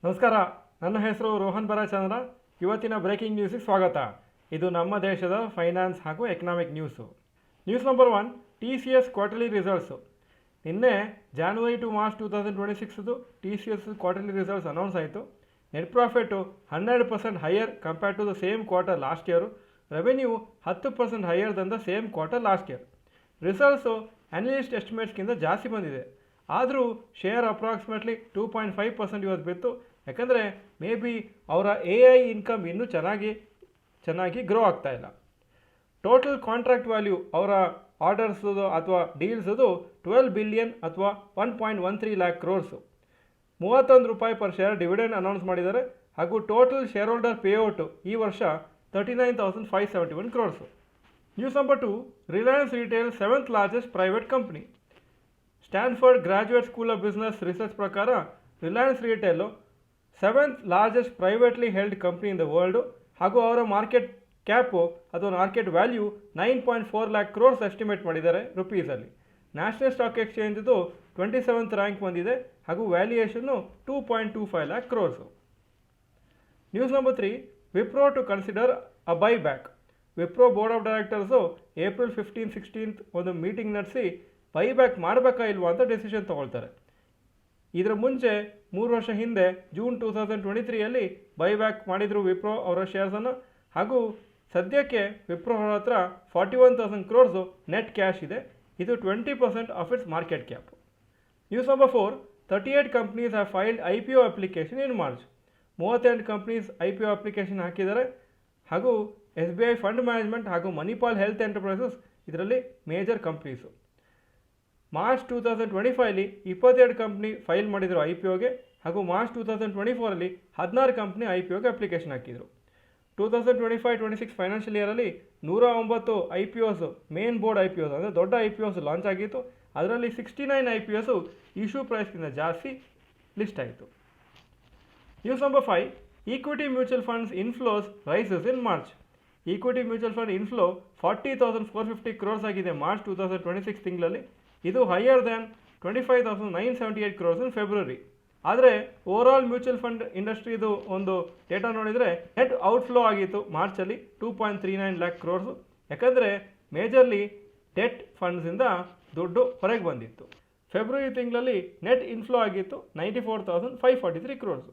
ನಮಸ್ಕಾರ, ನನ್ನ ಹೆಸರು ರೋಹನ್ ಬರಾಚಂದ್ರ. ಇವತ್ತಿನ ಬ್ರೇಕಿಂಗ್ ನ್ಯೂಸಿಗೆ ಸ್ವಾಗತ. ಇದು ನಮ್ಮ ದೇಶದ ಫೈನಾನ್ಸ್ ಹಾಗೂ economic news. News number 1, TCS quarterly results. ನಿನ್ನೆ January to March 2026 TCS quarterly results announce ಆಯಿತು. Net profit 100% higher compared to the same quarter last year. Revenue 10% higher than the same quarter last year. Results analyst ಎಸ್ಟಿಮೇಟ್ಸ್ಗಿಂತ ಜಾಸ್ತಿ ಬಂದಿದೆ. ಆದರೂ share approximately 2.5% ಇವತ್ತು ಬಿತ್ತು. ಯಾಕಂದರೆ maybe ಅವರ AI income ಇನ್ನೂ ಚೆನ್ನಾಗಿ ಗ್ರೋ ಆಗ್ತಾ ಇಲ್ಲ. ಟೋಟಲ್ ಕಾಂಟ್ರಾಕ್ಟ್ ವ್ಯಾಲ್ಯೂ ಅವರ ಆರ್ಡರ್ಸದು ಅಥವಾ ಡೀಲ್ಸದು 12 ಬಿಲಿಯನ್ ಅಥವಾ 1.13 ಲ್ಯಾಕ್ ಕ್ರೋರ್ಸು. 31 ರೂಪಾಯಿ ಪರ್ ಶೇರ್ ಡಿವಿಡೆಂಡ್ ಅನೌನ್ಸ್ ಮಾಡಿದ್ದಾರೆ. ಹಾಗೂ ಟೋಟಲ್ ಶೇರ್ ಹೋಲ್ಡರ್ ಪೇಔಟು ಈ ವರ್ಷ 39,571 crores. News number 2, Reliance retail 7th largest private company. Stanford graduate school of business research ಪ್ರಕಾರ Reliance retail 7th largest privately held company in the world. ಹಾಗೂ ಅವರ market cap ಅಥವಾ market value 9.4 lakh crores estimate ಮಾಡಿದ್ದಾರೆ ರುಪೀಸಲ್ಲಿ. ನ್ಯಾಷನಲ್ ಸ್ಟಾಕ್ ಎಕ್ಸ್ಚೇಂಜ್ದು 27th rank ಬಂದಿದೆ. ಹಾಗೂ ವ್ಯಾಲ್ಯೂಯೇಷನ್ನು 2.25 lakh crores. News number 3, Wipro to consider a buyback. Wipro board of directors April 15-16 ಒಂದು ಮೀಟಿಂಗ್ ನಡೆಸಿ ಬೈಬ್ಯಾಕ್ ಮಾಡಬೇಕಾ ಇಲ್ವಾ ಅಂತ ಡೆಸಿಷನ್ ತೊಗೊಳ್ತಾರೆ. ಇದರ ಮುಂಚೆ 3 ವರ್ಷ ಹಿಂದೆ ಜೂನ್ 2023 ಬೈಬ್ಯಾಕ್ ಮಾಡಿದರು ವಿಪ್ರೋ ಅವರ ಶೇರ್ಸನ್ನು. ಹಾಗೂ ಸದ್ಯಕ್ಕೆ ವಿಪ್ರೋ ಅವರ ಹತ್ರ 41,000 ಕ್ರೋರ್ಸು ನೆಟ್ ಕ್ಯಾಶ್ ಇದೆ. ಇದು 20% of it's market cap. News number 4, 38 companies have filed IPO application in March. 38 companies IPO application ಹಾಕಿದ್ದಾರೆ. ಹಾಗೂ SBI ಫಂಡ್ ಮ್ಯಾನೇಜ್ಮೆಂಟ್ ಹಾಗೂ ಮಣಿಪಾಲ್ ಹೆಲ್ತ್ ಎಂಟರ್ಪ್ರೈಸಸ್ ಇದರಲ್ಲಿ major companies. March 2025 22 company file ಮಾಡಿದರು IPOಗೆ. ಹಾಗೂ ಮಾರ್ಚ್ 2024 16 ಕಂಪ್ನಿ IPOಗೆ ಅಪ್ಲಿಕೇಶನ್ ಹಾಕಿದರು. 2025-26 financial ಇಯರಲ್ಲಿ 109 IPOಸ್ main board IPOಸ್ ಅಂದರೆ ದೊಡ್ಡ IPOಸ್ launch ಆಗಿತ್ತು. ಅದರಲ್ಲಿ 69 IPOಸು ಇಶ್ಯೂ ಪ್ರೈಸ್ಗಿಂತ ಜಾಸ್ತಿ ಲಿಸ್ಟ್ ಆಯಿತು. News number 5, equity mutual funds inflows rises in March. Equity mutual fund inflow 40,450 crores ಆಗಿದೆ ಮಾರ್ಚ್ 2026 ತಿಂಗಳಲ್ಲಿ. ಇದು higher than 25,978 crores in February. ಆದರೆ ಓವರಾಲ್ ಮ್ಯೂಚುವಲ್ ಫಂಡ್ ಇಂಡಸ್ಟ್ರಿದು ಒಂದು ಡೇಟಾ ನೋಡಿದರೆ ನೆಟ್ ಔಟ್ಫ್ಲೋ ಆಗಿತ್ತು ಮಾರ್ಚಲ್ಲಿ 2.39 ಲ್ಯಾಕ್ ಕ್ರೋರ್ಸು. ಯಾಕಂದರೆ ಮೇಜರ್ಲಿ ಡೆಟ್ ಫಂಡ್ಸಿಂದ ದುಡ್ಡು ಹೊರಗೆ ಬಂದಿತ್ತು. ಫೆಬ್ರವರಿ ತಿಂಗಳಲ್ಲಿ ನೆಟ್ ಇನ್ಫ್ಲೋ ಆಗಿತ್ತು 94,543 crores.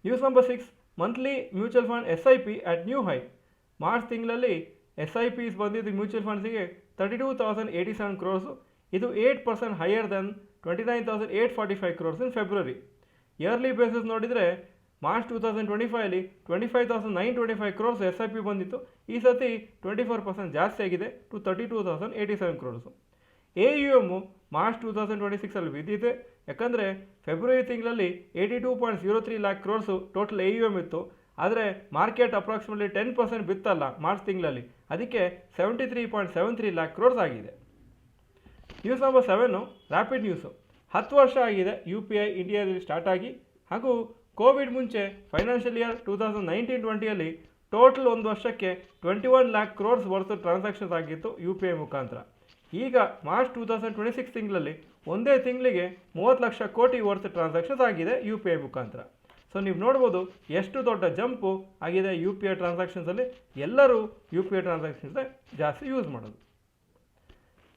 News number 6, monthly mutual fund SIP at new high. March ತಿಂಗಳಲ್ಲಿ SIPs ಬಂದಿದ್ದು ಮ್ಯೂಚುವಲ್ ಫಂಡ್ಸಿಗೆ 32,087 ಕ್ರೋರ್ಸು. ಇದು 8% higher then 29,845 crores in February. Yearly basis ನೋಡಿದರೆ ಮಾರ್ಚ್ 2025 25,925 ಕ್ರೋರ್ಸ್ SIP ಬಂದಿತ್ತು. ಈ ಸತಿ 24% ಜಾಸ್ತಿ ಆಗಿದೆ ಟು 32,087 ಕ್ರೋರ್ಸು. AUM ಮಾರ್ಚ್ 2026 ಬಿದ್ದಿದೆ. ಯಾಕಂದರೆ ಫೆಬ್ರವರಿ ತಿಂಗಳಲ್ಲಿ 82.03 ಲ್ಯಾಕ್ ಕ್ರೋರ್ಸು ಟೋಟಲ್ AUM ಇತ್ತು. ಆದರೆ ಮಾರ್ಕೆಟ್ ಅಪ್ರಾಕ್ಸಿಮೇಟ್ಲಿ 10% ಬಿತ್ತಲ್ಲ ಮಾರ್ಚ್ ತಿಂಗಳಲ್ಲಿ, ಅದಕ್ಕೆ 73.73 ಲ್ಯಾಕ್ ಕ್ರೋರ್ಸ್ ಆಗಿದೆ. News number 7, rapid news. 10 ವರ್ಷ ಆಗಿದೆ UPI ಇಂಡಿಯಾದಲ್ಲಿ ಸ್ಟಾರ್ಟ್ ಆಗಿ. ಹಾಗೂ ಕೋವಿಡ್ ಮುಂಚೆ ಫೈನಾನ್ಷಿಯಲ್ ಇಯರ್ 2019-20 ಟೋಟಲ್ ಒಂದು ವರ್ಷಕ್ಕೆ 21 ಲ್ಯಾಕ್ ಕ್ರೋರ್ಸ್ ವರ್ತ್ ಟ್ರಾನ್ಸಾಕ್ಷನ್ಸ್ ಆಗಿತ್ತು UPI ಮುಖಾಂತರ. ಈಗ ಮಾರ್ಚ್ 2026 ತಿಂಗಳಲ್ಲಿ ಒಂದೇ ತಿಂಗಳಿಗೆ 30 ಲಕ್ಷ ಕೋಟಿ ವರ್ತ್ ಟ್ರಾನ್ಸಾಕ್ಷನ್ಸ್ ಆಗಿದೆ UPI ಮುಖಾಂತರ. ಸೊ ನೀವು ನೋಡ್ಬೋದು ಎಷ್ಟು ದೊಡ್ಡ ಜಂಪು ಆಗಿದೆ UPI ಟ್ರಾನ್ಸಾಕ್ಷನ್ಸಲ್ಲಿ. ಎಲ್ಲರೂ UPI ಟ್ರಾನ್ಸಾಕ್ಷನ್ಸೇ ಜಾಸ್ತಿ ಯೂಸ್ ಮಾಡೋದು.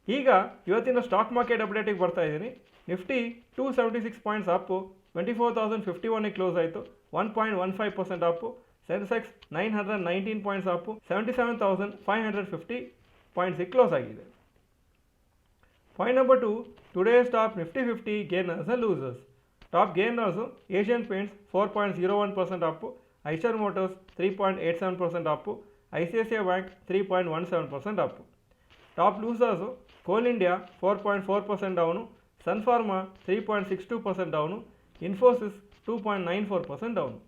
ಈಗ ಇವತ್ತಿನ ಸ್ಟಾಕ್ ಮಾರ್ಕೆಟ್ ಅಪ್ಡೇಟಿಗೆ ಬರ್ತಾ ಇದ್ದೀನಿ. ನಿಫ್ಟಿ 276 ಪಾಯಿಂಟ್ಸ್ ಅಪ್ಪು, 24,051 ಕ್ಲೋಸ್ ಆಯಿತು, 1.15% ಅಪ್ಪು. ಸೆನ್ಸೆಕ್ಸ್ 919 ಪಾಯಿಂಟ್ಸ್ ಅಪ್ಪು, 77,550 ಪಾಯಿಂಟ್ಸಿಗೆ ಕ್ಲೋಸ್ ಆಗಿದೆ. Point number 2, today's top Nifty 50 gainers and losers. Top gainers Asian Paints 4.01% up, Eicher Motors 3.87% up, ICICI bank 3.17% up. Top losers Coal India 4.4% down, Sun Pharma 3.62% down, Infosys 2.94% down.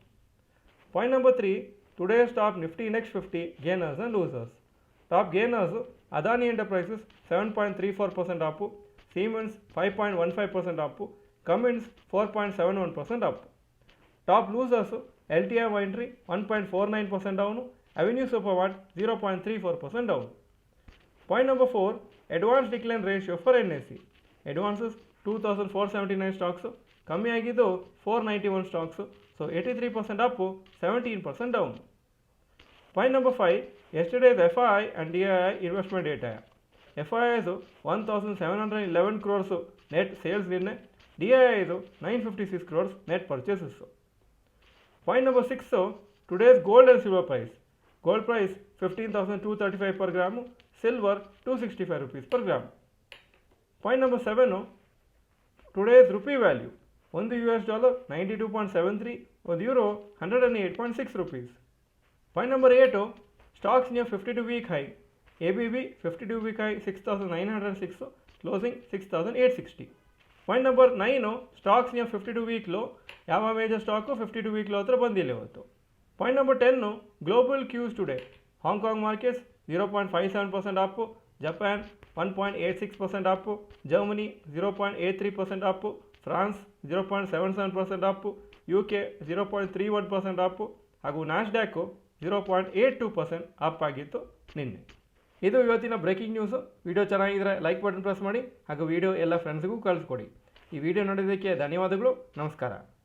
Point number 3, today's top Nifty index 50 gainers and losers. Top gainers Adani Enterprises 7.34% up, Siemens 5.15% Appu, Cummins 4.71% up. Top losers LTI ವೈಂಟ್ರಿ 1.49% down, avenue super mart 0.34% down. Point number 4, advance decline ratio for NSE. Advances 2,479 stocks, ಕಮ್ಮಿ ಆಗಿದ್ದು 491 stocks. So 83% Appu, 17% down. Point number 5, yesterday's FII and DII investment data. FII's 1711 crores net sales ನಿನ್ನೆ, DII's 956 crores net purchases. Point number 6, today's gold and silver price. Gold price 15,235 per gram, silver 265 rupees per gram. Point number 7, today's rupee value. $1 92.73, €1 108.6 rupees. Point number 8, stocks near 52-week high. ABB 52-week high 6,906, closing 6,860. Point number 9, stocks near 52-week low. ಯಾವ major stock 52-week low ಹತ್ರ ಬಂದಿಲ್ಲ ಇವತ್ತು. Point number 10, global Qs today. Hong Kong markets 0.57% Appu, Japan 1.86% Appu, Germany 0.83% Appu, France 0.77% Appu, UK 0.31% Appu ಹಾಗೂ ನ್ಯಾಸ್ಡ್ಯಾಕು 0.82% up ಆಗಿತ್ತು ನಿನ್ನೆ. ಇದು ಇವತ್ತಿನ breaking news. Video ಚೆನ್ನಾಗಿದ್ದರೆ ಲೈಕ್ ಬಟನ್ ಪ್ರೆಸ್ ಮಾಡಿ ಹಾಗೂ ವಿಡಿಯೋ ಎಲ್ಲ ಫ್ರೆಂಡ್ಸ್ಗೂ ಕಳಿಸ್ಕೊಡಿ. ಈ ವಿಡಿಯೋ ನೋಡೋದಕ್ಕೆ ಧನ್ಯವಾದಗಳು. ನಮಸ್ಕಾರ.